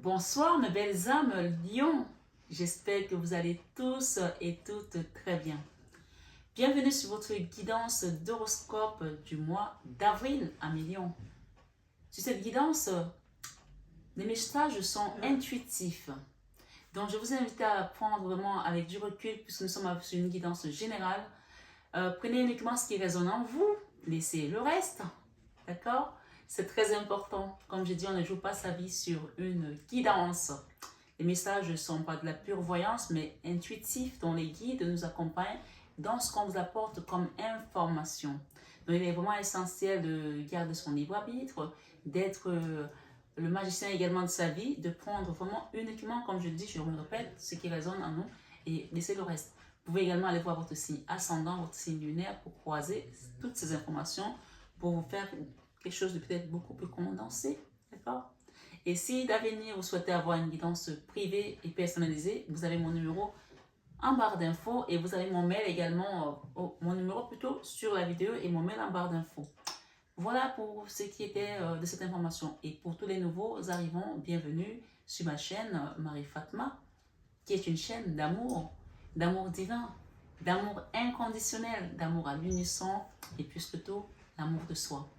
Bonsoir mes belles âmes Lion, j'espère que vous allez tous et toutes très bien. Bienvenue sur votre guidance d'horoscope du mois d'avril à Lion. Sur cette guidance, les messages sont intuitifs. Donc je vous invite à prendre vraiment avec du recul puisque nous sommes sur une guidance générale. Prenez uniquement ce qui résonne en vous, laissez le reste, d'accord? C'est très important. Comme je dis, on ne joue pas sa vie sur une guidance. Les messages ne sont pas de la pure voyance, mais intuitifs, dont les guides nous accompagnent dans ce qu'on vous apporte comme information. Donc, il est vraiment essentiel de garder son libre arbitre, d'être le magicien également de sa vie, de prendre vraiment uniquement, comme je le dis, je me répète, ce qui résonne en nous et laisser le reste. Vous pouvez également aller voir votre signe ascendant, votre signe lunaire pour croiser toutes ces informations pour vous faire quelque chose de peut-être beaucoup plus condensé, d'accord? Et si d'avenir vous souhaitez avoir une guidance privée et personnalisée, vous avez mon numéro en barre d'infos et vous avez mon mail également, mon numéro plutôt sur la vidéo et mon mail en barre d'infos. Voilà pour ce qui était de cette information. Et pour tous les nouveaux arrivants, bienvenue sur ma chaîne Marie Fatma, qui est une chaîne d'amour divin, d'amour inconditionnel, d'amour à l'unisson et plus que tout, l'amour de soi.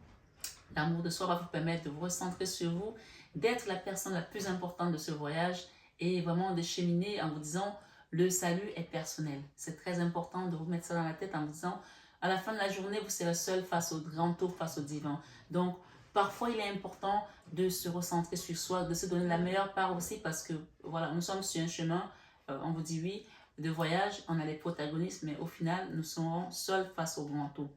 L'amour de soi va vous permettre de vous recentrer sur vous, d'être la personne la plus importante de ce voyage et vraiment de cheminer en vous disant le salut est personnel. C'est très important de vous mettre ça dans la tête en vous disant à la fin de la journée, vous serez seul face au grand tour, face au divin. Donc, parfois, il est important de se recentrer sur soi, de se donner la meilleure part aussi parce que voilà, nous sommes sur un chemin, on vous dit oui, de voyage, on a les protagonistes, mais au final, nous serons seuls face au grand tour.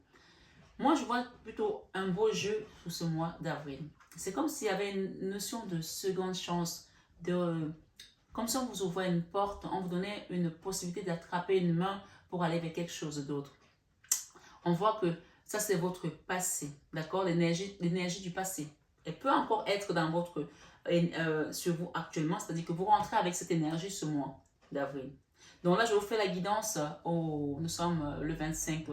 Moi, je vois plutôt un beau jeu pour ce mois d'avril. C'est comme s'il y avait une notion de seconde chance, comme si on vous ouvrait une porte, on vous donnait une possibilité d'attraper une main pour aller vers quelque chose d'autre. On voit que ça, c'est votre passé, d'accord? L'énergie du passé. Elle peut encore être dans votre, sur vous actuellement, c'est-à-dire que vous rentrez avec cette énergie ce mois d'avril. Donc là, je vous fais la guidance, nous sommes le 25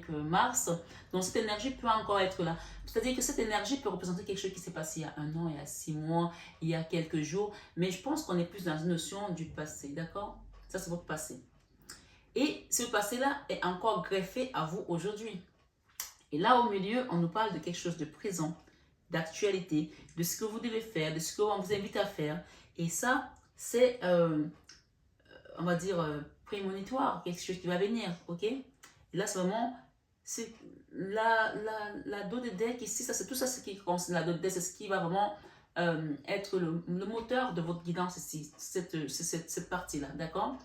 mars. Donc cette énergie peut encore être là. C'est-à-dire que cette énergie peut représenter quelque chose qui s'est passé il y a 1 an, il y a 6 mois, il y a quelques jours. Mais je pense qu'on est plus dans une notion du passé, d'accord? Ça, c'est votre passé. Et ce passé-là est encore greffé à vous aujourd'hui. Et là, au milieu, on nous parle de quelque chose de présent, d'actualité, de ce que vous devez faire, de ce qu'on vous invite à faire. Et ça, c'est, on va dire, prémonitoire, quelque chose qui va venir, ok? Et là, c'est vraiment, la dos de deck ici, ça, c'est tout ça ce qui concerne la dos de deck, c'est ce qui va vraiment être le moteur de votre guidance ici, cette partie-là, d'accord?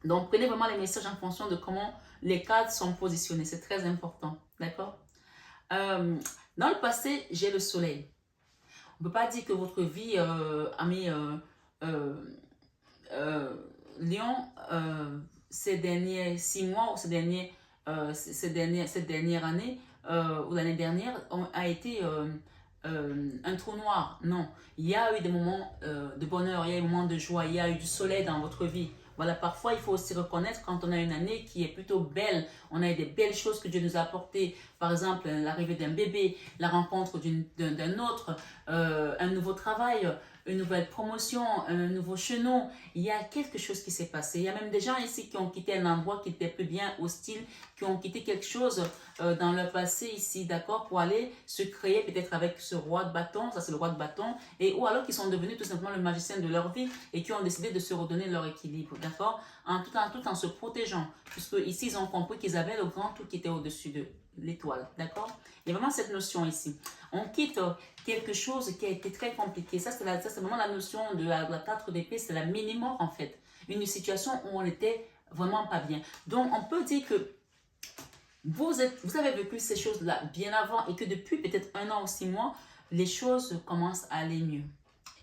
Donc, prenez vraiment les messages en fonction de comment les cadres sont positionnés. C'est très important. D'accord? Dans le passé, j'ai le soleil. On ne peut pas dire que votre vie, ami Lion, ces derniers 6 mois ou cette dernière année ou l'année dernière a été un trou noir. Non. Il y a eu des moments de bonheur, il y a eu des moments de joie, il y a eu du soleil dans votre vie. Voilà, parfois, il faut aussi reconnaître quand on a une année qui est plutôt belle, on a eu des belles choses que Dieu nous a apportées. Par exemple, l'arrivée d'un bébé, la rencontre d'un autre, un nouveau travail, une nouvelle promotion, un nouveau chenon. Il y a quelque chose qui s'est passé. Il y a même des gens ici qui ont quitté un endroit qui n'était plus bien hostile, qui ont quitté quelque chose dans leur passé ici, d'accord, pour aller se créer peut-être avec ce roi de bâton, ça c'est le roi de bâton, et ou alors qui sont devenus tout simplement le magicien de leur vie et qui ont décidé de se redonner leur équilibre, d'accord, tout en se protégeant, puisque ici ils ont compris qu'ils avaient le grand tout qui était au-dessus de l'étoile, d'accord. Il y a vraiment cette notion ici. On quitte quelque chose qui a été très compliqué. Ça, c'est vraiment la notion de la 4 d'épée, c'est la mini-mort en fait. Une situation où on n'était vraiment pas bien. Donc, on peut dire que vous avez vécu ces choses-là bien avant et que depuis peut-être 1 an ou 6 mois, les choses commencent à aller mieux.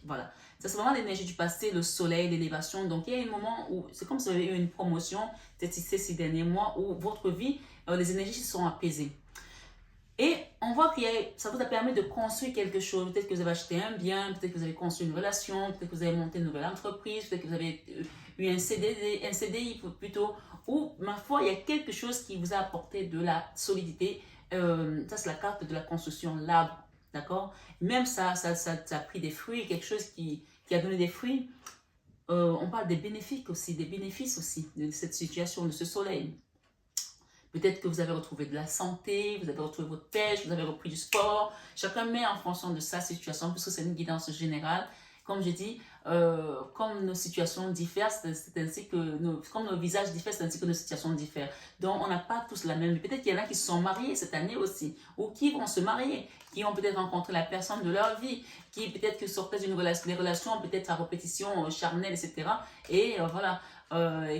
Voilà. Ça, c'est vraiment l'énergie du passé, le soleil, l'élévation. Donc, il y a un moment où c'est comme si vous avez eu une promotion, peut-être ces 6 derniers mois, où votre vie, les énergies se sont apaisées. Et on voit que ça vous a permis de construire quelque chose. Peut-être que vous avez acheté un bien, peut-être que vous avez construit une relation, peut-être que vous avez monté une nouvelle entreprise, peut-être que vous avez eu un CDI plutôt. Ou, ma foi, il y a quelque chose qui vous a apporté de la solidité. Ça, c'est la carte de la construction, l'arbre. d'accord? Même ça a pris des fruits, quelque chose qui a donné des fruits. On parle des bénéfices aussi de cette situation, de ce soleil. Peut-être que vous avez retrouvé de la santé, vous avez retrouvé votre pêche, vous avez repris du sport. Chacun met en fonction de sa situation, puisque c'est une guidance générale. Comme je dis, comme nos situations diffèrent, c'est ainsi que comme nos visages diffèrent, c'est ainsi que nos situations diffèrent. Donc, on n'a pas tous la même. Peut-être qu'il y en a qui se sont mariés cette année aussi, ou qui vont se marier, qui ont peut-être rencontré la personne de leur vie, qui peut-être que sortaient d'une relation, des relations peut-être à répétition charnelle, etc. Et voilà.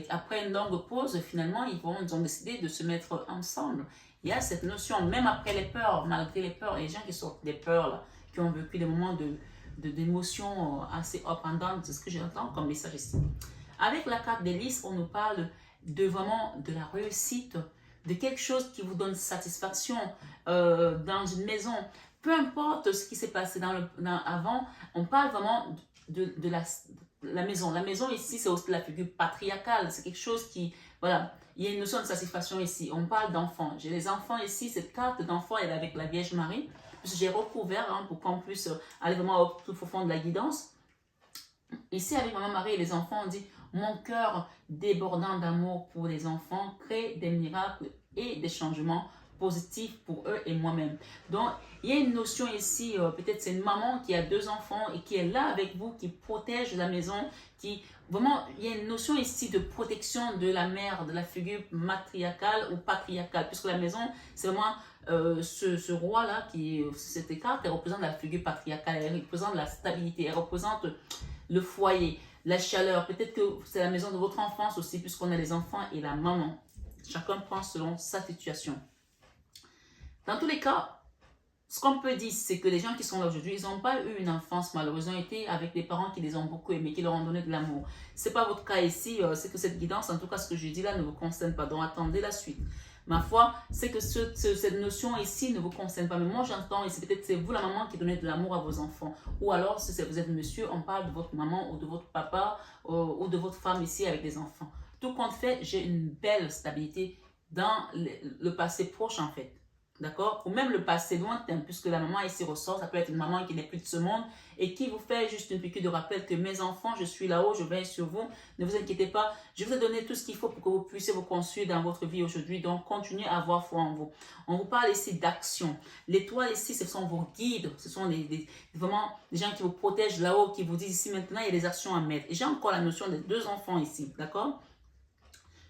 Après une longue pause, finalement, ils ont décidé de se mettre ensemble. Il y a cette notion, même après les peurs, malgré les peurs, les gens qui sortent des peurs, là, qui ont vécu des moments d'émotions assez up and down, c'est ce que j'entends comme message ici. Avec la carte des listes, on nous parle de vraiment de la réussite, de quelque chose qui vous donne satisfaction dans une maison. Peu importe ce qui s'est passé avant, on parle vraiment de la maison. La maison ici, c'est aussi la figure patriarcale. C'est quelque chose qui, voilà, il y a une notion de satisfaction ici. On parle d'enfants. J'ai les enfants ici, cette carte d'enfant, elle est avec la Vierge Marie. J'ai recouvert pour qu'on puisse aller vraiment au plus profond de la guidance. Ici, avec Maman Marie et les enfants, on dit « Mon cœur débordant d'amour pour les enfants crée des miracles et des changements positifs pour eux et moi-même. » Donc, il y a une notion ici, peut-être c'est une maman qui a 2 enfants et qui est là avec vous, qui protège la maison, qui... Vraiment, il y a une notion ici de protection de la mère, de la figure matriarcale ou patriarcale, puisque la maison, c'est vraiment ce roi-là, cette carte, elle représente la figure patriarcale, elle représente la stabilité, elle représente le foyer, la chaleur. Peut-être que c'est la maison de votre enfance aussi, puisqu'on a les enfants et la maman. Chacun prend selon sa situation. Dans tous les cas, ce qu'on peut dire, c'est que les gens qui sont là aujourd'hui, ils n'ont pas eu une enfance malheureuse. Ils ont été avec des parents qui les ont beaucoup aimés, qui leur ont donné de l'amour. Ce n'est pas votre cas ici. C'est que cette guidance, en tout cas ce que je dis là, ne vous concerne pas. Donc attendez la suite. Ma foi, c'est que cette notion ici ne vous concerne pas. Mais moi, j'entends ici, peut-être c'est vous la maman qui donnez de l'amour à vos enfants. Ou alors, si vous êtes monsieur, on parle de votre maman ou de votre papa ou de votre femme ici avec des enfants. Tout compte fait, j'ai une belle stabilité dans le passé proche en fait. D'accord? Ou même le passé lointain, puisque la maman ici ressort, ça peut être une maman qui n'est plus de ce monde et qui vous fait juste une piqûre de rappel que mes enfants, je suis là-haut, je veille sur vous, ne vous inquiétez pas, je vous ai donné tout ce qu'il faut pour que vous puissiez vous construire dans votre vie aujourd'hui, donc continuez à avoir foi en vous. On vous parle ici d'action. L'étoile ici, ce sont vos guides, ce sont vraiment des gens qui vous protègent là-haut, qui vous disent ici maintenant, il y a des actions à mettre. Et j'ai encore la notion des 2 enfants ici, d'accord?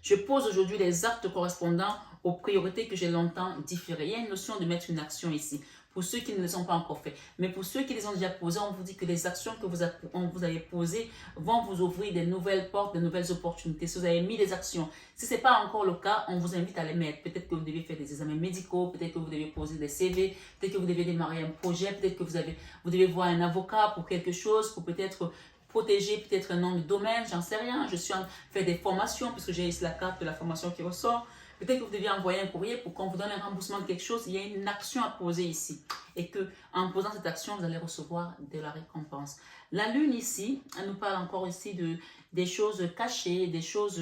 Je pose aujourd'hui les actes correspondants aux priorités que j'ai longtemps différées. Il y a une notion de mettre une action ici, pour ceux qui ne les ont pas encore fait. Mais pour ceux qui les ont déjà posées, on vous dit que les actions que vous avez posées vont vous ouvrir des nouvelles portes, des nouvelles opportunités. Si vous avez mis des actions, si ce n'est pas encore le cas, on vous invite à les mettre. Peut-être que vous devez faire des examens médicaux, peut-être que vous devez poser des CV, peut-être que vous devez démarrer un projet, peut-être que vous devez voir un avocat pour quelque chose, pour peut-être protéger peut-être un nom de domaine, j'en sais rien. Je suis en fait des formations, puisque j'ai ici la carte de la formation qui ressort. Peut-être que vous devez envoyer un courrier pour qu'on vous donne un remboursement de quelque chose. Il y a une action à poser ici. Et que en posant cette action, vous allez recevoir de la récompense. La lune ici, elle nous parle encore ici des choses cachées, des choses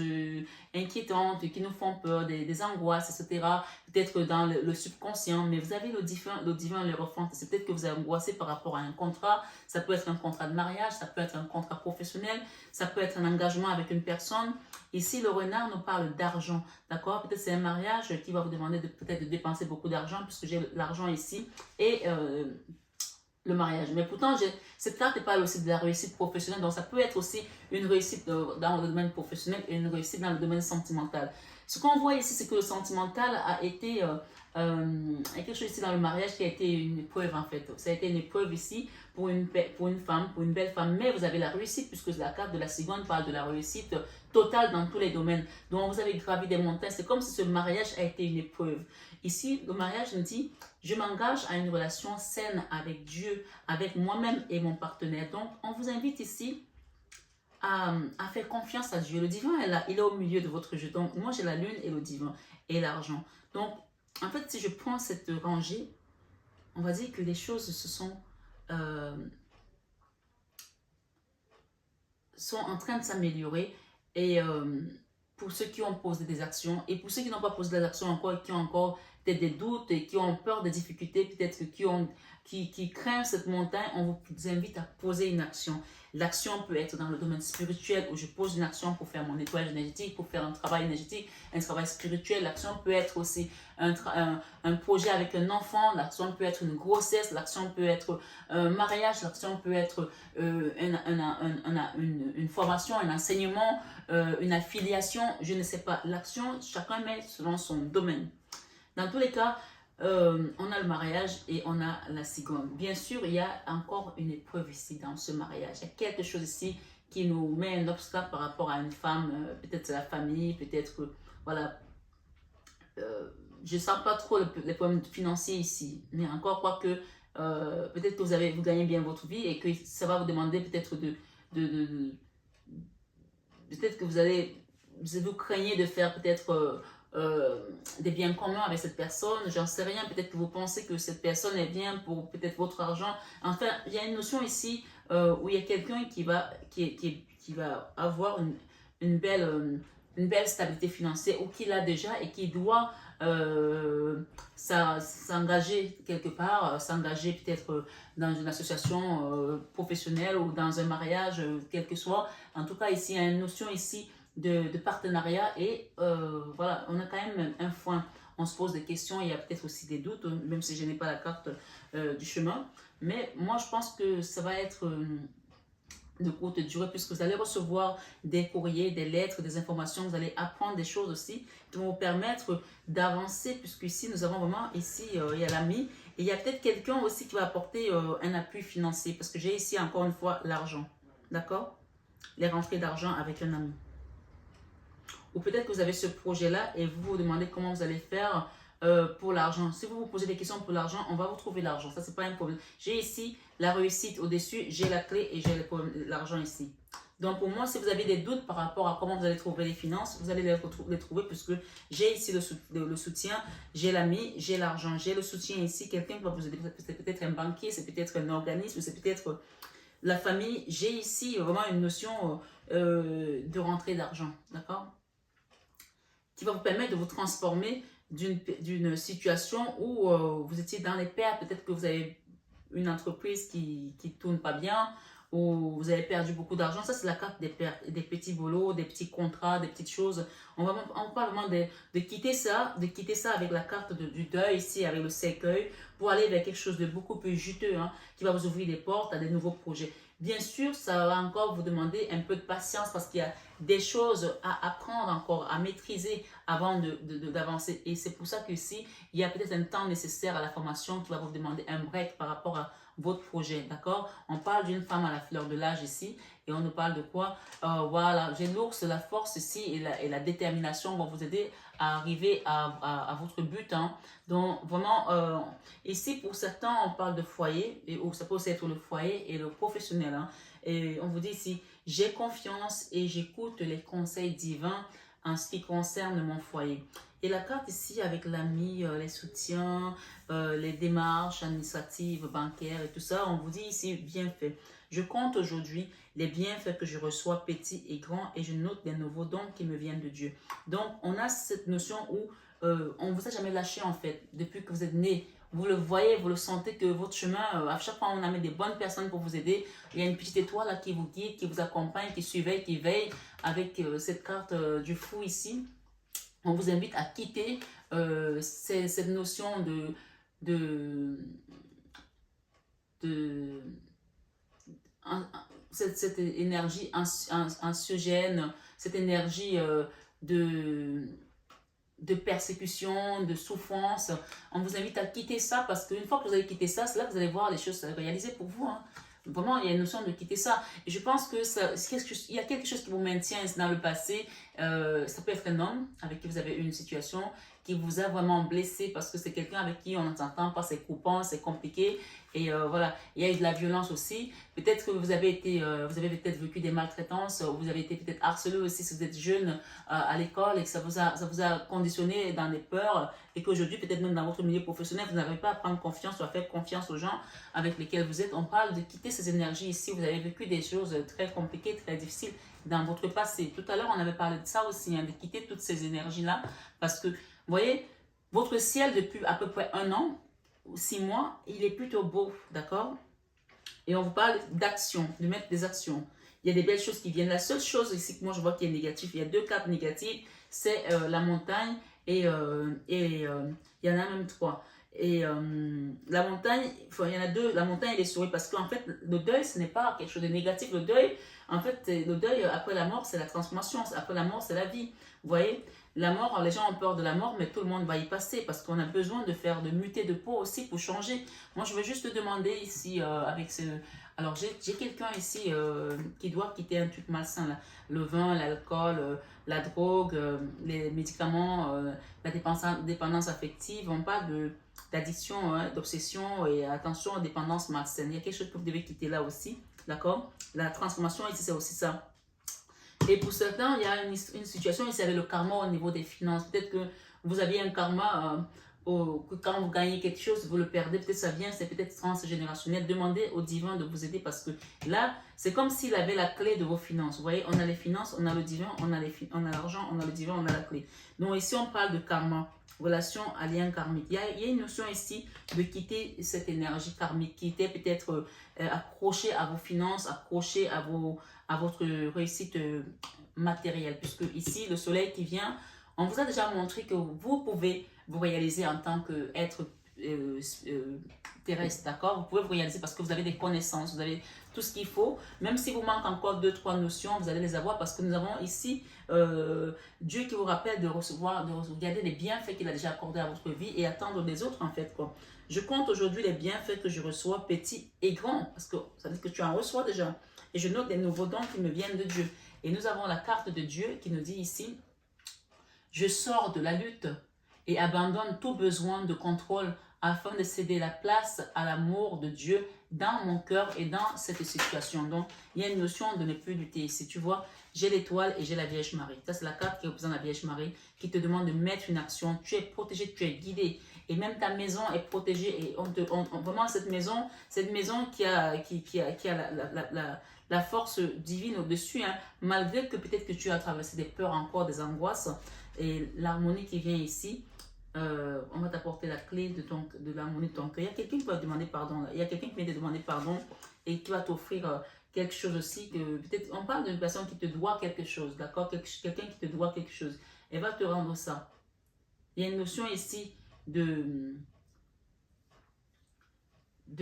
inquiétantes qui nous font peur, des angoisses, etc. Peut-être dans le subconscient, mais vous avez le divin le reflète. C'est peut-être que vous êtes angoissé par rapport à un contrat. Ça peut être un contrat de mariage, ça peut être un contrat professionnel, ça peut être un engagement avec une personne. Ici, le renard nous parle d'argent, d'accord? Peut-être c'est un mariage qui va vous demander peut-être de dépenser beaucoup d'argent, puisque j'ai l'argent ici, et le mariage. Mais pourtant, cette carte n'est pas aussi de la réussite professionnelle, donc ça peut être aussi une réussite dans le domaine professionnel et une réussite dans le domaine sentimental. Ce qu'on voit ici, c'est que le sentimental a été quelque chose ici dans le mariage qui a été une épreuve en fait. Ça a été une épreuve ici pour une femme, pour une belle femme, mais vous avez la réussite puisque la carte de la seconde parle de la réussite totale dans tous les domaines. Donc vous avez gravi des montagnes, c'est comme si ce mariage a été une épreuve. Ici, le mariage nous dit, je m'engage à une relation saine avec Dieu, avec moi-même et mon partenaire. Donc on vous invite ici à faire confiance à Dieu. Le divin il est au milieu de votre jeu. Donc moi j'ai la lune et le divin et l'argent. Donc en fait si je prends cette rangée, on va dire que les choses sont en train de s'améliorer et pour ceux qui ont posé des actions et pour ceux qui n'ont pas posé des actions encore et qui ont encore peut-être des doutes et qui ont peur des difficultés, peut-être qui craignent cette montagne, on vous invite à poser une action. L'action peut être dans le domaine spirituel où je pose une action pour faire mon nettoyage énergétique, pour faire un travail énergétique, un travail spirituel. L'action peut être aussi un projet avec un enfant, l'action peut être une grossesse, l'action peut être un mariage, l'action peut être une formation, un enseignement, une affiliation, je ne sais pas. L'action, chacun met selon son domaine. Dans tous les cas, on a le mariage et on a la cigogne. Bien sûr, il y a encore une épreuve ici dans ce mariage. Il y a quelque chose ici qui nous met un obstacle par rapport à une femme, peut-être la famille, peut-être, voilà. Je ne sens pas trop les problèmes financiers ici, mais encore quoi que peut-être que vous gagnez bien votre vie et que ça va vous demander peut-être peut-être que vous craignez de faire peut-être des biens communs avec cette personne, j'en sais rien, peut-être que vous pensez que cette personne est bien pour peut-être votre argent. Enfin, il y a une notion ici où il y a quelqu'un qui va avoir une belle stabilité financière ou qui l'a déjà et qui doit s'engager quelque part, s'engager peut-être dans une association professionnelle ou dans un mariage, quel que soit. En tout cas, ici, il y a une notion ici de partenariat et voilà, on a quand même un foin. On se pose des questions, il y a peut-être aussi des doutes, même si je n'ai pas la carte du chemin. Mais moi, je pense que ça va être de courte durée puisque vous allez recevoir des courriers, des lettres, des informations, vous allez apprendre des choses aussi qui vont vous permettre d'avancer puisque ici, nous avons vraiment, ici, il y a l'ami et il y a peut-être quelqu'un aussi qui va apporter un appui financier parce que j'ai ici encore une fois l'argent, d'accord? Les rentrées d'argent avec un ami. Ou peut-être que vous avez ce projet-là et vous vous demandez comment vous allez faire pour l'argent. Si vous vous posez des questions pour l'argent, on va vous trouver l'argent. Ça, c'est pas un problème. J'ai ici la réussite au-dessus, j'ai la clé et j'ai l'argent ici. Donc, pour moi, si vous avez des doutes par rapport à comment vous allez trouver les finances, vous allez les trouver puisque j'ai ici le soutien, j'ai l'ami, j'ai l'argent, j'ai le soutien ici. Quelqu'un qui va vous aider. C'est peut-être un banquier, c'est peut-être un organisme, c'est peut-être la famille. J'ai ici vraiment une notion de rentrée d'argent. D'accord? Qui va vous permettre de vous transformer d'une situation où vous étiez dans les pertes. Peut-être que vous avez une entreprise qui ne tourne pas bien, ou vous avez perdu beaucoup d'argent. Ça, c'est la carte des pertes, des petits boulots, des petits contrats, des petites choses. On parle vraiment de quitter ça avec la carte du deuil ici, avec le cercueil, pour aller vers quelque chose de beaucoup plus juteux, hein, qui va vous ouvrir des portes à des nouveaux projets. Bien sûr, ça va encore vous demander un peu de patience parce qu'il y a des choses à apprendre encore, à maîtriser avant d'avancer. Et c'est pour ça que ici, il y a peut-être un temps nécessaire à la formation qui va vous demander un break par rapport à votre projet, d'accord? On parle d'une femme à la fleur de l'âge ici et on nous parle de quoi? Voilà, j'ai l'ours, la force ici et la détermination vont vous aider à arriver à votre but, hein. Donc vraiment, ici pour certains, on parle de foyer, ou ça peut aussi être le foyer et le professionnel, hein. Et on vous dit ici, j'ai confiance et j'écoute les conseils divins en ce qui concerne mon foyer. Et la carte ici avec l'ami, les soutiens, les démarches administratives, bancaires et tout ça, on vous dit ici, bien fait. Je compte aujourd'hui les bienfaits que je reçois petits et grands et je note des nouveaux dons qui me viennent de Dieu. Donc, on a cette notion où on ne vous a jamais lâché en fait, depuis que vous êtes né. Vous le voyez, vous le sentez que votre chemin, à chaque fois on a mis des bonnes personnes pour vous aider. Il y a une petite étoile là, qui vous guide, qui vous accompagne, qui surveille, qui veille avec cette carte du fou ici. On vous invite à quitter cette notion cette énergie anxiogène, cette énergie de persécution, de souffrance. On vous invite à quitter ça parce qu'une fois que vous allez quitter ça, c'est là que vous allez voir les choses se réaliser pour vous, hein. Vraiment, il y a une notion de quitter ça. Et je pense que il y a quelque chose qui vous maintient dans le passé. Ça peut être un homme avec qui vous avez eu une situation qui vous a vraiment blessé parce que c'est quelqu'un avec qui on ne s'entend pas, c'est coupant, c'est compliqué. Et voilà, il y a eu de la violence aussi. Peut-être que vous avez peut-être vécu des maltraitances, ou vous avez été peut-être harcelé aussi si vous êtes jeune à l'école et que ça vous a conditionné dans des peurs et qu'aujourd'hui, peut-être même dans votre milieu professionnel, vous n'arrivez pas à prendre confiance ou à faire confiance aux gens avec lesquels vous êtes. On parle de quitter ces énergies ici. Vous avez vécu des choses très compliquées, très difficiles dans votre passé. Tout à l'heure, on avait parlé de ça aussi, hein, de quitter toutes ces énergies-là parce que, vous voyez, Votre ciel, depuis à peu près 1 an, 6 mois, il est plutôt beau, d'accord? Et on vous parle d'action, de mettre des actions. Il y a des belles choses qui viennent. La seule chose ici que moi je vois qui est négative, il y a 2 cartes négatives, c'est la montagne et il y en a même 3. Et la montagne, il y en a 2, la montagne et les souris, parce qu'en fait, le deuil, ce n'est pas quelque chose de négatif. Le deuil, en fait, le deuil après la mort, c'est la transformation. Après la mort, c'est la vie. Vous voyez, la mort, les gens ont peur de la mort, mais tout le monde va y passer parce qu'on a besoin de muter de peau aussi pour changer. Moi, je veux juste te demander ici, avec ce... Alors, j'ai quelqu'un ici qui doit quitter un truc malsain, là. Le vin, l'alcool, la drogue, les médicaments, la dépendance affective. On parle d'addiction, hein, d'obsession et attention, dépendance malsaine. Il y a quelque chose que vous devez quitter là aussi, d'accord? La transformation ici, c'est aussi ça. Et pour certains, il y a une situation ici avec le karma au niveau des finances. Peut-être que vous aviez un karma que quand vous gagnez quelque chose, vous le perdez. Peut-être ça vient, c'est peut-être transgénérationnel. Demandez au divin de vous aider parce que là, c'est comme s'il avait la clé de vos finances. Vous voyez, on a les finances, on a le divin, on a l'argent, on a le divin, on a la clé. Donc ici, on parle de karma, relation à lien karmique. Il y a une notion ici de quitter cette énergie karmique qui était peut-être accrochée à vos finances, accrochée à votre réussite matérielle. Puisque ici, le soleil qui vient, on vous a déjà montré que vous pouvez vous réaliser en tant qu'être terrestre, d'accord? Vous pouvez vous réaliser parce que vous avez des connaissances, vous avez tout ce qu'il faut. Même si vous manque encore 2-3 notions, vous allez les avoir parce que nous avons ici Dieu qui vous rappelle de recevoir, de regarder les bienfaits qu'il a déjà accordés à votre vie et attendre des autres en fait, quoi. Je compte aujourd'hui les bienfaits que je reçois, petits et grands, parce que ça veut dire que tu en reçois déjà. Et je note les nouveaux dons qui me viennent de Dieu. Et nous avons la carte de Dieu qui nous dit ici, je sors de la lutte et abandonne tout besoin de contrôle afin de céder la place à l'amour de Dieu dans mon cœur et dans cette situation. Donc, il y a une notion de ne plus lutter ici. Tu vois, j'ai l'étoile et j'ai la Vierge Marie. Ça, c'est la carte qui représente la Vierge Marie qui te demande de mettre une action. Tu es protégé, tu es guidé. Et même ta maison est protégée. Et vraiment, cette maison qui a la force divine au-dessus, hein, malgré que peut-être que tu as traversé des peurs encore, des angoisses, et l'harmonie qui vient ici, on va t'apporter la clé de l'harmonie de ton cœur. Il y a quelqu'un qui va te demander pardon. Il y a quelqu'un qui vient te demander pardon et qui va t'offrir quelque chose aussi. Peut-être on parle d'une personne qui te doit quelque chose, d'accord? Quelqu'un qui te doit quelque chose. Elle va te rendre ça. Il y a une notion ici de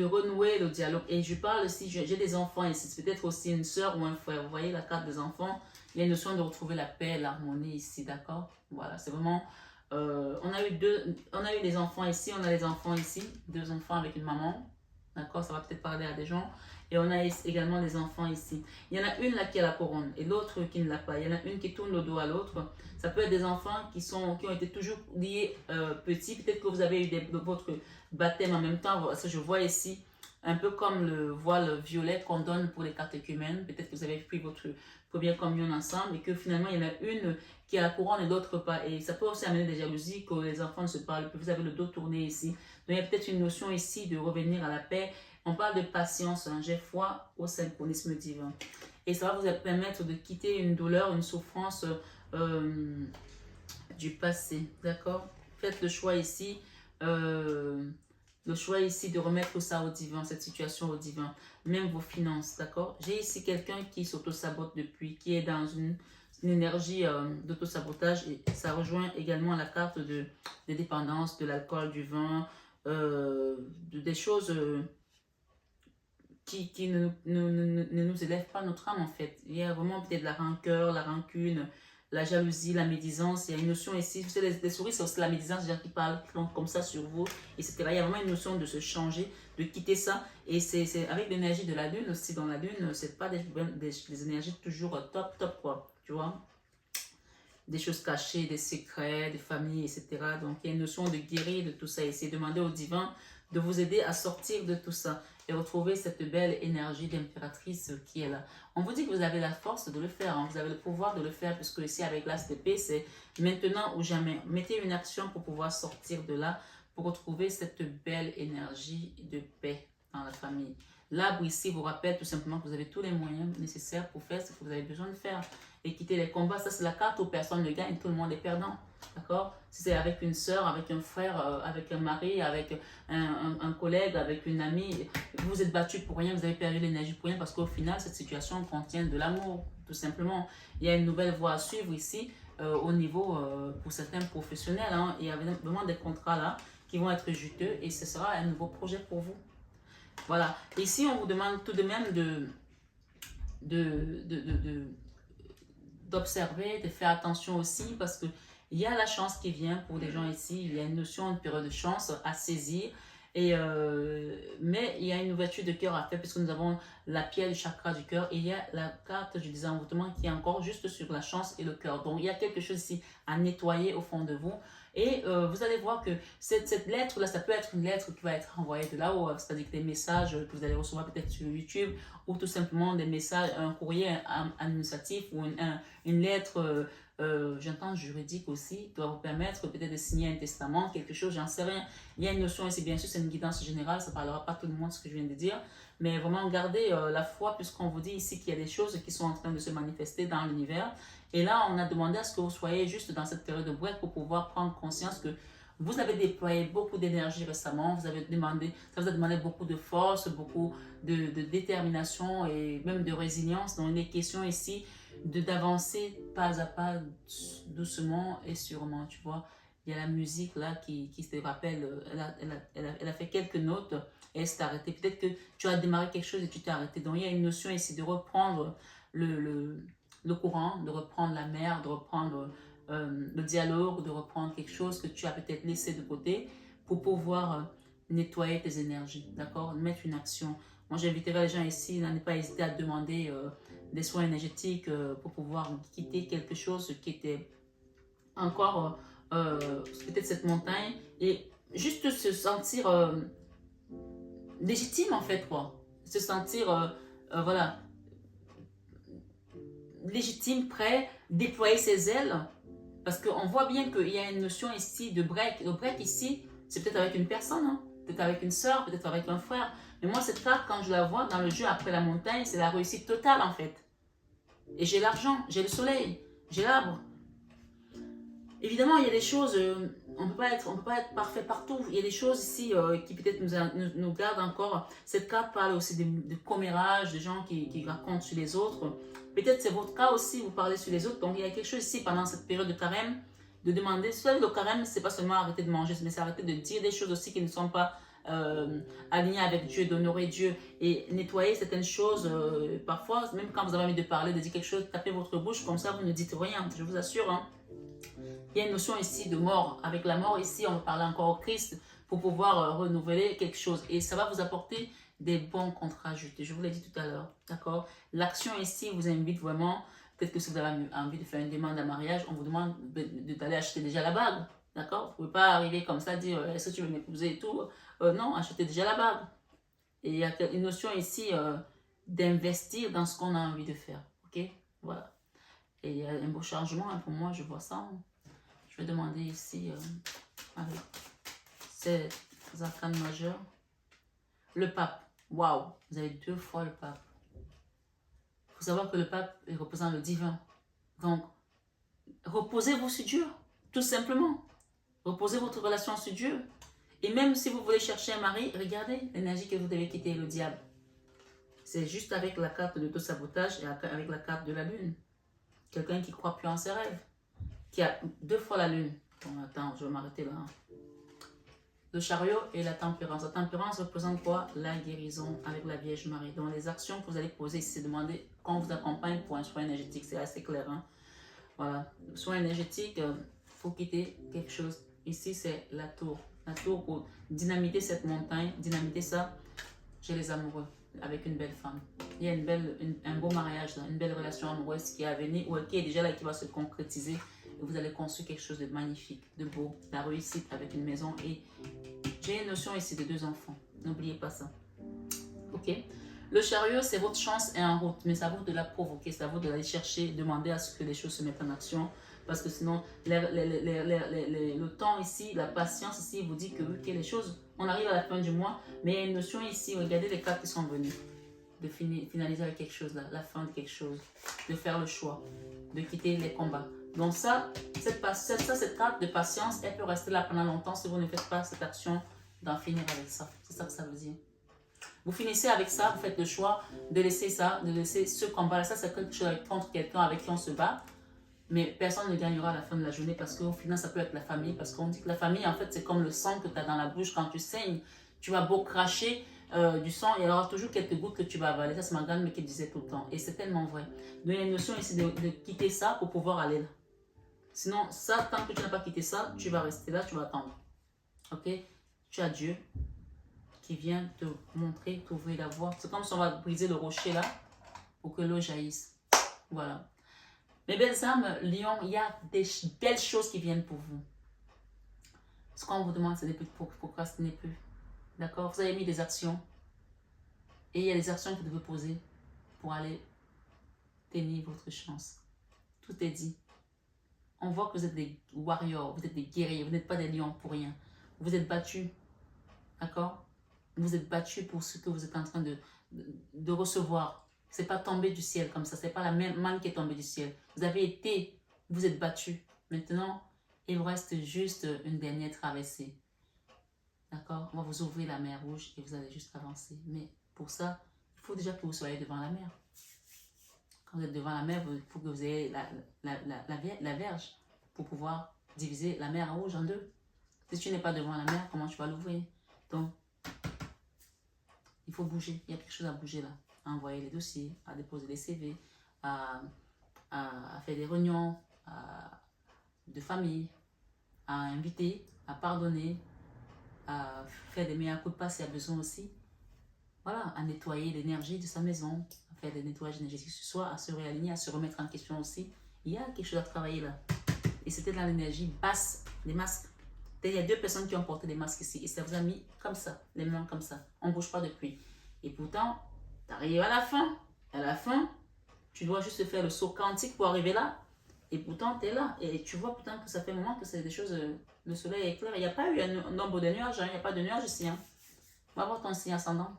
renouer le dialogue. Et je parle aussi, j'ai des enfants ici, c'est peut-être aussi une soeur ou un frère. Vous voyez la carte des enfants, il y a une notion de retrouver la paix, l'harmonie ici, d'accord? Voilà, c'est vraiment... on a eu des enfants ici, on a des enfants ici, 2 enfants avec une maman, d'accord? Ça va peut-être parler à des gens. Et on a également des enfants ici. Il y en a une là qui a la couronne et l'autre qui ne l'a pas. Il y en a une qui tourne le dos à l'autre. Ça peut être des enfants qui ont été toujours liés petits. Peut-être que vous avez eu votre baptême en même temps. Ça, je vois ici, un peu comme le voile violet qu'on donne pour les catéchumènes. Peut-être que vous avez pris votre première communion ensemble et que finalement, il y en a une qui a la couronne et l'autre pas. Et ça peut aussi amener des jalousies, que les enfants ne se parlent plus. Vous avez le dos tourné ici. Donc, il y a peut-être une notion ici de revenir à la paix. On parle de patience, hein. J'ai foi au synchronisme divin. Et ça va vous permettre de quitter une douleur, une souffrance du passé. D'accord? Faites le choix ici. Le choix ici de remettre ça au divin, cette situation au divin. Même vos finances. D'accord? J'ai ici quelqu'un qui s'auto-sabote depuis, qui est dans une énergie d'auto-sabotage. Et ça rejoint également la carte de dépendance, de l'alcool, du vin, des choses... qui ne nous élève pas notre âme en fait. Il y a vraiment peut-être la rancœur, la rancune, la jalousie, la médisance. Il y a une notion ici, vous savez, les souris, c'est aussi la médisance, c'est-à-dire qui parlent comme ça sur vous, etc. Il y a vraiment une notion de se changer, de quitter ça. Et c'est avec l'énergie de la lune aussi. Dans la lune, c'est pas des énergies toujours top, quoi. Tu vois? Des choses cachées, des secrets, des familles, etc. Donc, il y a une notion de guérir de tout ça. Et c'est demander au divin de vous aider à sortir de tout ça et retrouver cette belle énergie d'impératrice qui est là. On vous dit que vous avez la force de le faire, hein. Vous avez le pouvoir de le faire, puisque ici, avec l'as d'épée, c'est maintenant ou jamais. Mettez une action pour pouvoir sortir de là, pour retrouver cette belle énergie de paix dans la famille. l'arbre ici vous rappelle tout simplement que vous avez tous les moyens nécessaires pour faire ce que vous avez besoin de faire. Et quitter les combats, ça c'est la carte où personne ne gagne, tout le monde est perdant. D'accord? Si c'est avec une soeur, avec un frère, avec un mari, avec un collègue, avec une amie, vous vous êtes battu pour rien, vous avez perdu l'énergie pour rien parce qu'au final, cette situation contient de l'amour, tout simplement. Il y a une nouvelle voie à suivre ici au niveau, pour certains professionnels. Hein, il y a vraiment des contrats là qui vont être juteux et ce sera un nouveau projet pour vous. Voilà. Ici, on vous demande tout de même d'observer, de faire attention aussi parce que il y a la chance qui vient pour les gens ici, il y a une notion, une période de chance à saisir. Et mais il y a une ouverture de cœur à faire puisque nous avons la pierre du chakra du cœur et il y a la carte du désenvoûtement qui est encore juste sur la chance et le cœur. Donc il y a quelque chose ici à nettoyer au fond de vous. Et vous allez voir que cette lettre-là, ça peut être une lettre qui va être envoyée de là-haut, c'est-à-dire des messages que vous allez recevoir peut-être sur YouTube ou tout simplement des messages, un courrier administratif ou une lettre, j'entends juridique aussi, qui va vous permettre peut-être de signer un testament, quelque chose, j'en sais rien. Il y a une notion ici, bien sûr, c'est une guidance générale, ça ne parlera pas à tout le monde ce que je viens de dire, mais vraiment gardez la foi puisqu'on vous dit ici qu'il y a des choses qui sont en train de se manifester dans l'univers. Et là, on a demandé à ce que vous soyez juste dans cette période de break pour pouvoir prendre conscience que vous avez déployé beaucoup d'énergie récemment, ça vous a demandé beaucoup de force, beaucoup de détermination et même de résilience. Donc, il est question ici d'avancer pas à pas, doucement et sûrement, tu vois. Il y a la musique là qui se rappelle, elle a fait quelques notes et elle s'est arrêtée. Peut-être que tu as démarré quelque chose et tu t'es arrêté. Donc, il y a une notion ici de reprendre le courant, de reprendre la mer, de reprendre le dialogue, de reprendre quelque chose que tu as peut-être laissé de côté pour pouvoir nettoyer tes énergies, d'accord? Mettre une action. Moi, j'inviterai les gens ici à ne pas hésiter à demander des soins énergétiques pour pouvoir quitter quelque chose qui était encore peut-être cette montagne et juste se sentir légitime en fait, quoi. Se sentir, voilà, légitime, prêt, déployer ses ailes. Parce qu'on voit bien qu'il y a une notion ici de break. Le break ici, c'est peut-être avec une personne, hein? Peut-être avec une soeur, peut-être avec un frère. Mais moi, cette carte, quand je la vois dans le jeu après la montagne, c'est la réussite totale en fait. Et j'ai l'argent, j'ai le soleil, j'ai l'arbre. Évidemment, il y a des choses, on ne peut pas être parfait partout. Il y a des choses ici qui peut-être nous gardent encore. Cette carte parle aussi de commérage, de gens qui racontent sur les autres. Peut-être c'est votre cas aussi, vous parlez sur les autres. Donc il y a quelque chose ici pendant cette période de carême, de demander, soit le carême, c'est pas seulement arrêter de manger, mais c'est arrêter de dire des choses aussi qui ne sont pas alignées avec Dieu, d'honorer Dieu et nettoyer certaines choses. Parfois, même quand vous avez envie de parler, de dire quelque chose, tapez votre bouche, comme ça vous ne dites rien, je vous assure. Hein. Il y a une notion ici de mort. Avec la mort ici, on va parler encore au Christ pour pouvoir renouveler quelque chose. Et ça va vous apporter des bons contrats justes. Je vous l'ai dit tout à l'heure. D'accord? L'action ici vous invite vraiment. Peut-être que si vous avez envie de faire une demande à mariage, on vous demande d'aller acheter déjà la bague. D'accord? Vous ne pouvez pas arriver comme ça, dire est-ce que tu veux m'épouser et tout. Non, achetez déjà la bague. Et il y a une notion ici d'investir dans ce qu'on a envie de faire. Ok? Voilà. Et il y a un beau changement. Hein, pour moi, je vois ça. Hein. Je vais demander ici, avec ces arcanes majeures. Le pape. Waouh, vous avez 2 fois le pape. Il faut savoir que le pape représente le divin. Donc, reposez-vous sur Dieu, tout simplement. Reposez votre relation sur Dieu. Et même si vous voulez chercher un mari, regardez l'énergie que vous devez quitter, le diable. C'est juste avec la carte de l'auto-sabotage et avec la carte de la lune. Quelqu'un qui croit plus en ses rêves. Qui a 2 fois la lune. Bon, attends, je vais m'arrêter là. Le chariot et la tempérance. La tempérance représente quoi? La guérison avec la Vierge Marie. Donc les actions que vous allez poser, c'est demander qu'on vous accompagne pour un soin énergétique. C'est assez clair. Hein? Voilà. Le soin énergétique, il faut quitter quelque chose. Ici, c'est la tour. La tour pour dynamiter cette montagne, dynamiter ça. J'ai les amoureux avec une belle femme. Il y a un beau mariage, là, une belle relation amoureuse qui est à venir ou qui est déjà là et qui va se concrétiser. Et vous allez construire quelque chose de magnifique, de beau, la réussite avec une maison. Et j'ai une notion ici de 2 enfants. N'oubliez pas ça. Ok. Le chariot, c'est votre chance est en route, mais ça vaut de la provoquer, ça vaut de l'aller chercher, demander à ce que les choses se mettent en action. Parce que sinon, le temps ici, la patience ici, vous dit que les choses, on arrive à la fin du mois, mais il y a une notion ici, regardez les cartes qui sont venues, de finaliser avec quelque chose, là, la fin de quelque chose, de faire le choix, de quitter les combats. Donc ça, cette carte de patience, elle peut rester là pendant longtemps si vous ne faites pas cette action d'en finir avec ça. C'est ça que ça veut dire. Vous finissez avec ça, vous faites le choix de laisser ça, de laisser ce combat. Ça, c'est quelque chose contre quelqu'un avec qui on se bat. Mais personne ne gagnera à la fin de la journée parce qu'au final, ça peut être la famille. Parce qu'on dit que la famille, en fait, c'est comme le sang que tu as dans la bouche quand tu saignes. Tu vas beau cracher du sang, il y aura toujours quelques gouttes que tu vas avaler. Ça, c'est ma grand-mère qui disait tout le temps. Et c'est tellement vrai. Donc, il y a une notion ici de quitter ça pour pouvoir aller là. Sinon, ça, tant que tu n'as pas quitté ça, tu vas rester là, tu vas attendre. Ok? Tu as Dieu qui vient te montrer, t'ouvrir la voie. C'est comme si on va briser le rocher là pour que l'eau jaillisse. Voilà. Mes belles âmes, Lion, il y a des belles choses qui viennent pour vous. Ce qu'on vous demande, c'est de procrastiner plus. D'accord? Vous avez mis des actions. Et il y a des actions que vous devez poser pour aller tenir votre chance. Tout est dit. On voit que vous êtes des warriors, vous êtes des guerriers, vous n'êtes pas des lions pour rien. Vous êtes battus. D'accord? Vous êtes battus pour ce que vous êtes en train de recevoir. Ce n'est pas tombé du ciel comme ça. Ce n'est pas la même manne qui est tombée du ciel. Vous avez été, vous êtes battus. Maintenant, il vous reste juste une dernière traversée. D'accord? On va vous ouvrir la mer Rouge et vous allez juste avancer. Mais pour ça, il faut déjà que vous soyez devant la mer. Quand vous êtes devant la mer, il faut que vous ayez la verge pour pouvoir diviser la mer Rouge en deux. Si tu n'es pas devant la mer, comment tu vas l'ouvrir? Donc, il faut bouger. Il y a quelque chose à bouger là. À envoyer les dossiers, à déposer les CV, à faire des réunions de famille, à inviter, à pardonner, à faire des meilleurs coups de passe s'il y a besoin aussi. Voilà, à nettoyer l'énergie de sa maison, à faire des nettoyages énergétiques ce soir, à se réaligner, à se remettre en question aussi. Il y a quelque chose à travailler là. Et c'était dans l'énergie basse, les masques. Il y a 2 personnes qui ont porté des masques ici et ça vous a mis comme ça, les mains comme ça. On ne bouge pas depuis. Et pourtant, tu arrives à la fin. À la fin, tu dois juste faire le saut quantique pour arriver là. Et pourtant, tu es là. Et tu vois pourtant que ça fait un moment que c'est des choses... le soleil est clair. Il n'y a pas eu un nombre de nuages. Hein. Il n'y a pas de nuages ici. Hein. On va voir ton signe ascendant.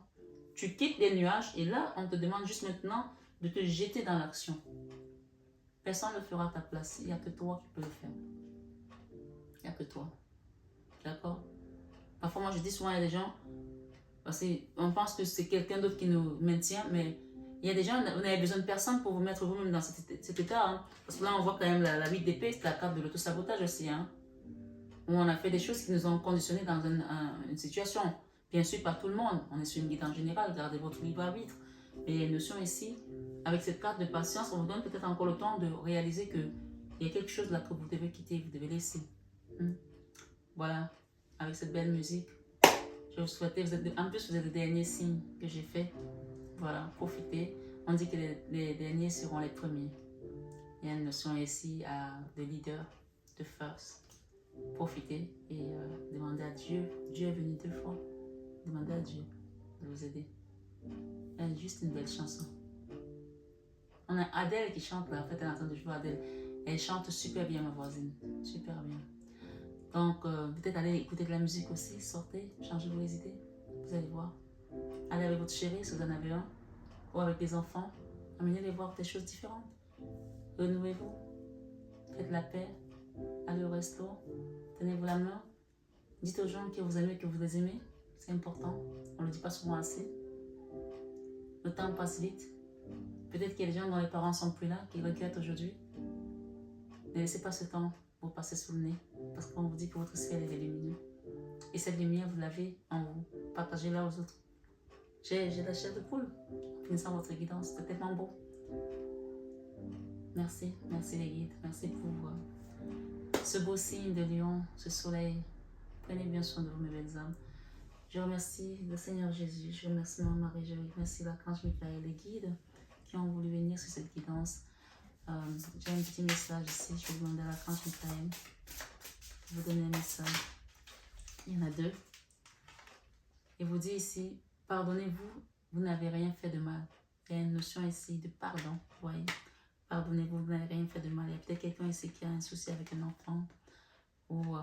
Tu quittes les nuages et là, on te demande juste maintenant de te jeter dans l'action. Personne ne le fera à ta place. Il n'y a que toi qui peux le faire. Il n'y a que toi. D'accord? Parfois, moi, je dis souvent, il y a des gens, parce qu'on pense que c'est quelqu'un d'autre qui nous maintient, mais il y a des gens, vous n'avez besoin de personne pour vous mettre vous-même dans cet état. Hein. Parce que là, on voit quand même la 8 d'épée, c'est la carte de l'autosabotage aussi. Hein, où on a fait des choses qui nous ont conditionnés dans une situation. Bien sûr, pas tout le monde. On est sur une guide en général, gardez votre libre arbitre. Mais il y a une notion ici, avec cette carte de patience, on vous donne peut-être encore le temps de réaliser qu'il y a quelque chose là que vous devez quitter, vous devez laisser. Voilà, avec cette belle musique. Je vous souhaite, en plus vous êtes les derniers signes que j'ai fait. Voilà, profitez. On dit que les derniers seront les premiers. Il y a une notion ici de leader, de first. Profitez et demandez à Dieu. Dieu est venu 2 fois. Demandez à Dieu de vous aider. Il y a juste une belle chanson. On a Adèle qui chante là. En fait, elle est en train de jouer Adèle. Elle chante super bien, ma voisine. Super bien. Donc, peut-être allez écouter de la musique aussi, sortez, changez vos idées, vous allez voir. Allez avec votre chéri si vous en avez un, ou avec des enfants, amenez-les voir des choses différentes. Renouez-vous, faites la paix, allez au resto, tenez-vous la main, dites aux gens que vous aimez, que vous les aimez, c'est important, on ne le dit pas souvent assez. Le temps passe vite, peut-être qu'il y a des gens dont les parents ne sont plus là, qui regrettent aujourd'hui. Ne laissez pas ce temps vous passer sous le nez, parce qu'on vous dit que votre ciel est lumineux. Et cette lumière, vous l'avez en vous. Partagez-la aux autres. J'ai la chair de poule. En finissant votre guidance, c'était tellement beau. Merci, merci les guides. Merci pour ce beau signe de lion, ce soleil. Prenez bien soin de vous, mes belles âmes. Je remercie le Seigneur Jésus, je remercie Maman Marie, je remercie l'archange Michael, les guides qui ont voulu venir sur cette guidance. J'ai un petit message ici, je vais demander à l'archange Michael de vous donner un message. Il y en a 2. Et vous dit ici, pardonnez-vous, vous n'avez rien fait de mal. Il y a une notion ici de pardon, vous voyez. Pardonnez-vous, vous n'avez rien fait de mal. Il y a peut-être quelqu'un ici qui a un souci avec un enfant ou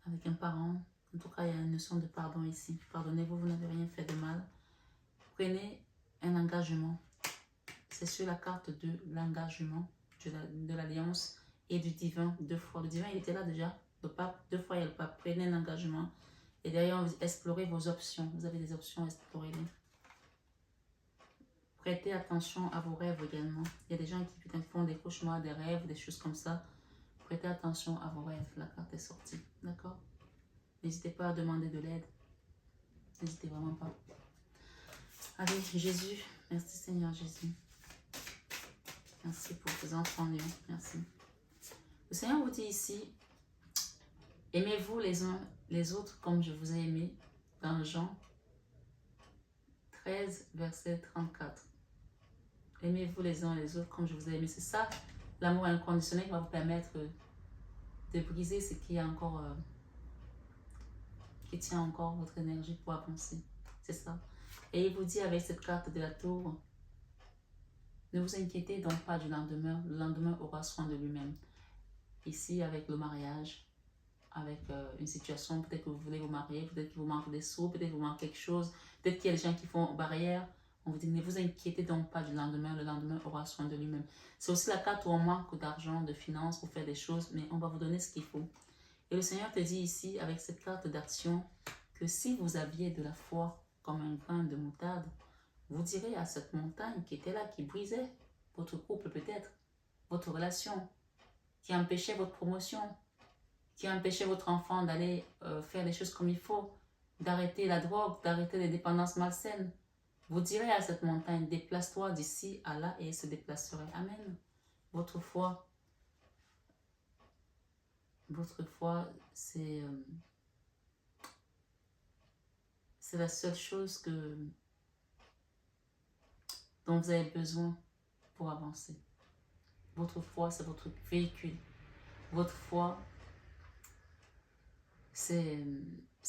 avec un parent. En tout cas, il y a une notion de pardon ici. Pardonnez-vous, vous n'avez rien fait de mal. Prenez un engagement. C'est sur la carte de l'engagement, de l'alliance et du divin 2 fois. Le divin, il était là déjà. Le pape, 2 fois, il y a le pape. Prenez un engagement. Et d'ailleurs, explorez vos options. Vous avez des options, explorez-les. Prêtez attention à vos rêves également. Il y a des gens qui peut-être font des cauchemars, des rêves, des choses comme ça. Prêtez attention à vos rêves. La carte est sortie. D'accord? N'hésitez pas à demander de l'aide. N'hésitez vraiment pas. Allez, Jésus. Merci Seigneur Jésus. Merci pour vos enfants, Lion. Merci. Le Seigneur vous dit ici, aimez-vous les uns les autres comme je vous ai aimé. Dans Jean 13, verset 34. Aimez-vous les uns les autres comme je vous ai aimé. C'est ça, l'amour inconditionnel qui va vous permettre de briser ce qui est encore, qui tient encore votre énergie pour avancer. C'est ça. Et il vous dit avec cette carte de la tour, ne vous inquiétez donc pas du lendemain. Le lendemain aura soin de lui-même. Ici, avec le mariage, avec une situation, peut-être que vous voulez vous marier, peut-être qu'il vous manque des sous, peut-être qu'il vous manque quelque chose, peut-être qu'il y a des gens qui font barrière. On vous dit, ne vous inquiétez donc pas du lendemain, le lendemain aura soin de lui-même. C'est aussi la carte où on manque d'argent, de finances pour faire des choses, mais on va vous donner ce qu'il faut. Et le Seigneur te dit ici, avec cette carte d'action, que si vous aviez de la foi comme un grain de moutarde, vous direz à cette montagne qui était là, qui brisait votre couple peut-être, votre relation, qui empêchait votre promotion, qui empêchait votre enfant d'aller faire les choses comme il faut, d'arrêter la drogue, d'arrêter les dépendances malsaines. Vous direz à cette montagne, déplace-toi d'ici à là et elle se déplacerait. Amen. Votre foi, c'est la seule chose dont vous avez besoin pour avancer. Votre foi, c'est votre véhicule. Votre foi, c'est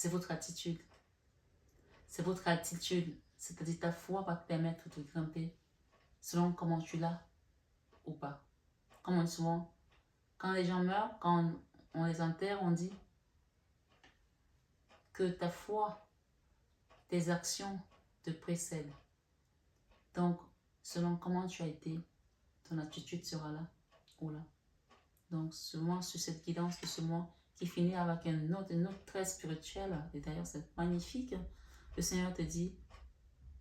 votre attitude. C'est votre attitude. C'est-à-dire ta foi va te permettre de grimper selon comment tu l'as ou pas. Comme souvent, quand les gens meurent, quand on les enterre, on dit que ta foi, tes actions te précèdent. Donc, selon comment tu as été, ton attitude sera là ou là. Donc, seulement sur cette guidance de ce mois qui finit avec une autre trait spirituel, et d'ailleurs c'est magnifique, le Seigneur te dit,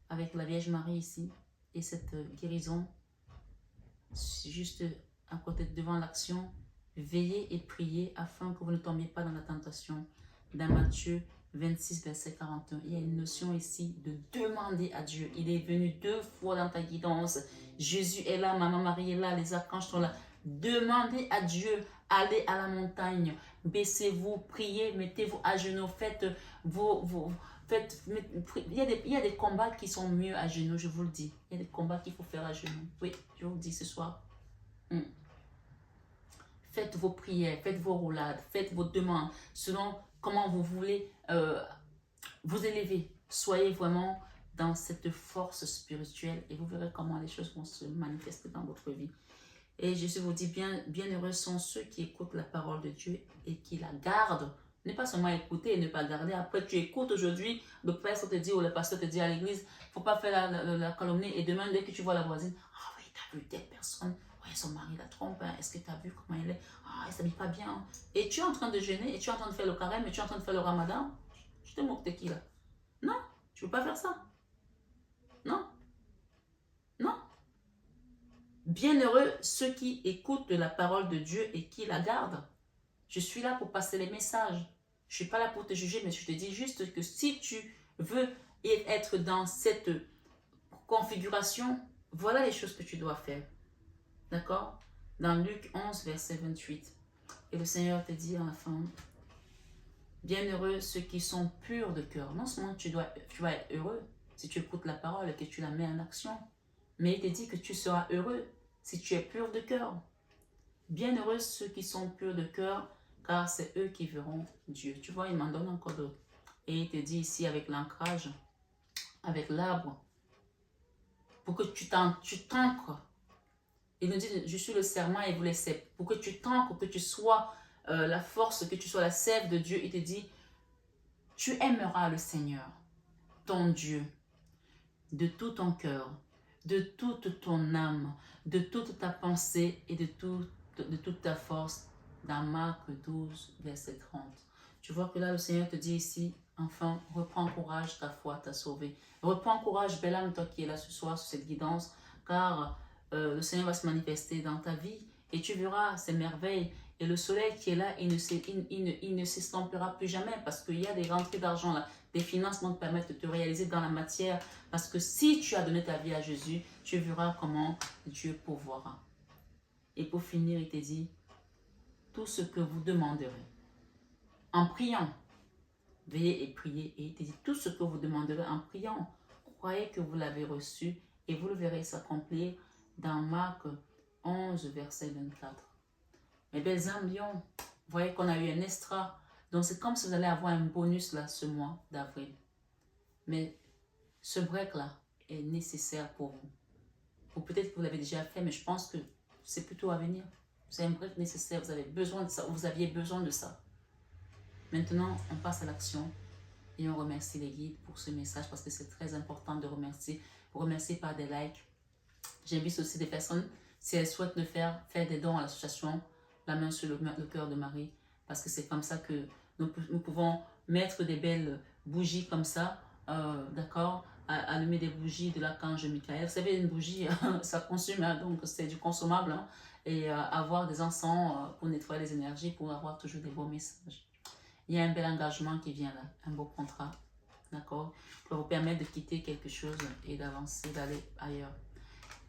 avec la Vierge Marie ici, et cette guérison, juste à côté, devant l'action, veillez et priez afin que vous ne tombiez pas dans la tentation. Dans Matthieu 26, verset 41, il y a une notion ici de demander à Dieu. Il est venu 2 fois dans ta guidance. Jésus est là, Maman Marie est là, les archanges sont là. Demandez à Dieu, allez à la montagne, baissez-vous, priez, mettez-vous à genoux, faites il y a des combats qui sont mieux à genoux, je vous le dis. Il y a des combats qu'il faut faire à genoux. Oui, je vous le dis ce soir. Faites vos prières, faites vos roulades, faites vos demandes selon comment vous voulez vous élever. Soyez vraiment dans cette force spirituelle et vous verrez comment les choses vont se manifester dans votre vie. Et Jésus vous dit, bienheureux sont ceux qui écoutent la parole de Dieu et qui la gardent. Ne pas seulement écouter et ne pas garder. Après, tu écoutes aujourd'hui, le pasteur te dit ou le pasteur te dit à l'église, il ne faut pas faire la calomnie. Et demain, dès que tu vois la voisine, ah oui, tu as vu telle personne, ouais, son mari la trompe, hein. Est-ce que tu as vu comment elle est? Ah, elle ne s'habille pas bien. Et tu es en train de jeûner, et tu es en train de faire le carême, et tu es en train de faire le ramadan. Je te moque de qui là? Non, tu ne veux pas faire ça. Non, non. Bienheureux ceux qui écoutent la parole de Dieu et qui la gardent. Je suis là pour passer les messages. Je ne suis pas là pour te juger, mais je te dis juste que si tu veux être dans cette configuration, voilà les choses que tu dois faire. D'accord? Dans Luc 11, verset 28. Et le Seigneur te dit à la fin, bienheureux ceux qui sont purs de cœur. Non seulement tu vas être heureux si tu écoutes la parole et que tu la mets en action, mais il te dit que tu seras heureux si tu es pur de cœur. Bienheureux ceux qui sont purs de cœur, car c'est eux qui verront Dieu. Tu vois, il m'en donne encore d'autres. Et il te dit ici avec l'ancrage, avec l'arbre, pour que tu t'ancres Il nous dit, je suis le serment et vous les cèpes. Pour que tu t'ancres, que tu sois la force, que tu sois la sève de Dieu, il te dit, tu aimeras le Seigneur, ton Dieu, de tout ton cœur, de toute ton âme, de toute ta pensée et de toute ta force. Dans Marc 12, verset 30. Tu vois que là, le Seigneur te dit ici, enfin, reprends courage, ta foi t'a sauvé. Reprends courage, belle âme, toi qui es là ce soir, sur cette guidance, car le Seigneur va se manifester dans ta vie et tu verras ces merveilles. Et le soleil qui est là, il ne s'estampera plus jamais parce qu'il y a des rentrées d'argent là, des financements te permettent de te réaliser dans la matière. Parce que si tu as donné ta vie à Jésus, tu verras comment Dieu pourvoira. Et pour finir, il te dit, tout ce que vous demanderez, en priant, veillez et priez. Et il te dit, tout ce que vous demanderez en priant, croyez que vous l'avez reçu et vous le verrez s'accomplir dans Marc 11, verset 24. Mes belles âmes, Lyon, vous voyez qu'on a eu un extra. Donc c'est comme si vous allez avoir un bonus là ce mois d'avril. Mais ce break-là est nécessaire pour vous. Ou peut-être que vous l'avez déjà fait, mais je pense que c'est plutôt à venir. C'est un break nécessaire, vous avez besoin de ça, vous aviez besoin de ça. Maintenant, on passe à l'action et on remercie les guides pour ce message parce que c'est très important de remercier. Vous remercier par des likes. J'invite aussi des personnes, si elles souhaitent le faire des dons à l'association La main sur le cœur de Marie, parce que c'est comme ça que nous pouvons mettre des belles bougies comme ça, d'accord, allumer des bougies de l'archange Michael. Vous savez, une bougie, ça consomme, hein, donc c'est du consommable, hein, et avoir des encens pour nettoyer les énergies, pour avoir toujours des beaux messages. Il y a un bel engagement qui vient là, un beau contrat, d'accord, pour vous permettre de quitter quelque chose et d'avancer, d'aller ailleurs.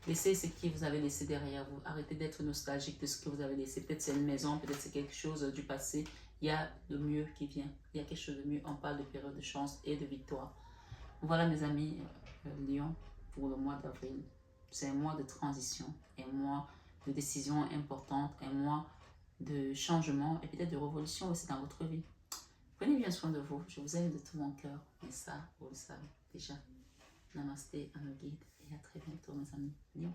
Laissez ce que vous avez laissé derrière vous. Arrêtez d'être nostalgique de ce que vous avez laissé. Peut-être c'est une maison, peut-être c'est quelque chose du passé. Il y a de mieux qui vient. Il y a quelque chose de mieux. On parle de période de chance et de victoire. Voilà mes amis Lion pour le mois d'avril. C'est un mois de transition, un mois de décision importante, un mois de changement et peut-être de révolution aussi dans votre vie. Prenez bien soin de vous. Je vous aime de tout mon cœur. Et ça, vous le savez déjà. Namasté à nos guides et à très bientôt mes amis. Lion.